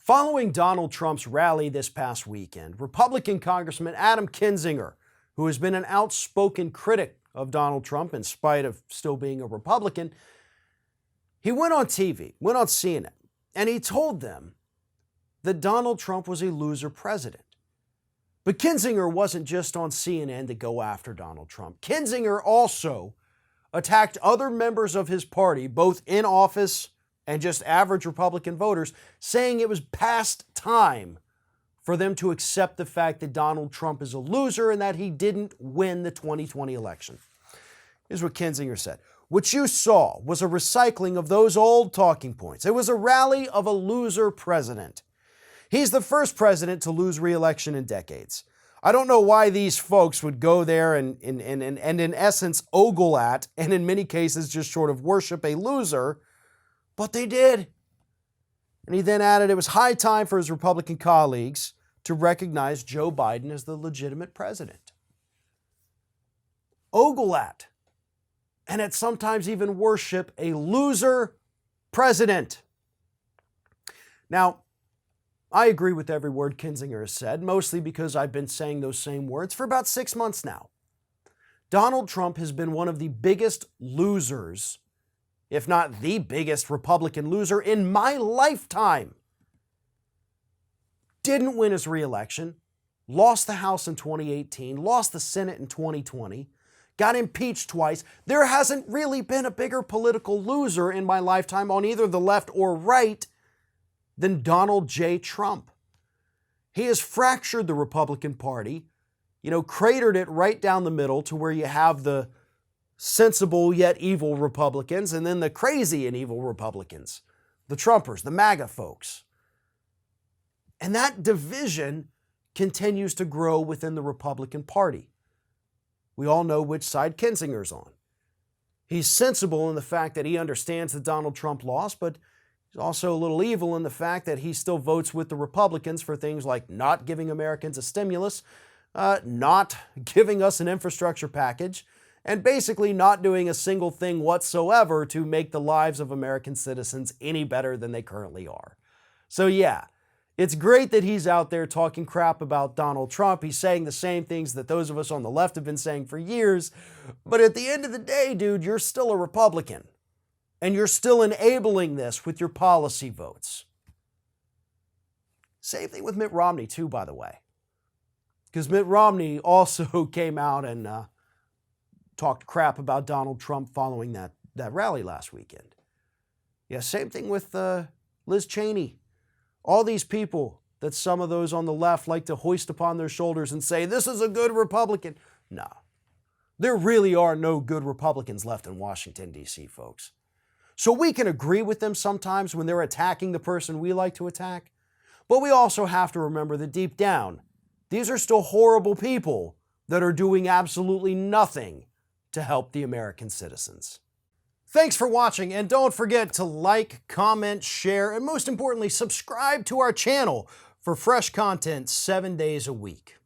Following Donald Trump's rally this past weekend, Republican Congressman Adam Kinzinger, who has been an outspoken critic of Donald Trump in spite of still being a Republican, he went on TV, went on CNN, and he told them that Donald Trump was a loser president. But Kinzinger wasn't just on CNN to go after Donald Trump. Kinzinger also attacked other members of his party, both in office and just average Republican voters, saying it was past time for them to accept the fact that Donald Trump is a loser and that he didn't win the 2020 election. Here's what Kinzinger said. What you saw was a recycling of those old talking points. It was a rally of a loser president. He's the first president to lose re-election in decades. I don't know why these folks would go there and in essence ogle at, and in many cases just sort of worship a loser, but they did. And he then added it was high time for his Republican colleagues to recognize Joe Biden as the legitimate president. Ogle at, and at sometimes even worship a loser president. Now, I agree with every word Kinzinger has said, mostly because I've been saying those same words for about 6 months now. Donald Trump has been one of the biggest losers, if not the biggest Republican loser in my lifetime. Didn't win his re-election, lost the House in 2018, lost the Senate in 2020, got impeached twice. There hasn't really been a bigger political loser in my lifetime on either the left or right than Donald J. Trump. He has fractured the Republican Party, cratered it right down the middle to where you have the sensible yet evil Republicans and then the crazy and evil Republicans, the Trumpers, the MAGA folks. And that division continues to grow within the Republican Party. We all know which side Kinzinger's on. He's sensible in the fact that he understands that Donald Trump lost, but he's also a little evil in the fact that he still votes with the Republicans for things like not giving Americans a stimulus, not giving us an infrastructure package, and basically not doing a single thing whatsoever to make the lives of American citizens any better than they currently are. So yeah, it's great that he's out there talking crap about Donald Trump. He's saying the same things that those of us on the left have been saying for years. But at the end of the day, dude, you're still a Republican. And you're still enabling this with your policy votes. Same thing with Mitt Romney too, by the way. Because Mitt Romney also came out and talked crap about Donald Trump following that rally last weekend. Yeah, same thing with Liz Cheney. All these people that some of those on the left like to hoist upon their shoulders and say, this is a good Republican. No, there really are no good Republicans left in Washington, D.C., folks. So we can agree with them sometimes when they're attacking the person we like to attack, but we also have to remember that deep down, these are still horrible people that are doing absolutely nothing to help the American citizens. Thanks for watching, and don't forget to like, comment, share, and most importantly, subscribe to our channel for fresh content 7 days a week.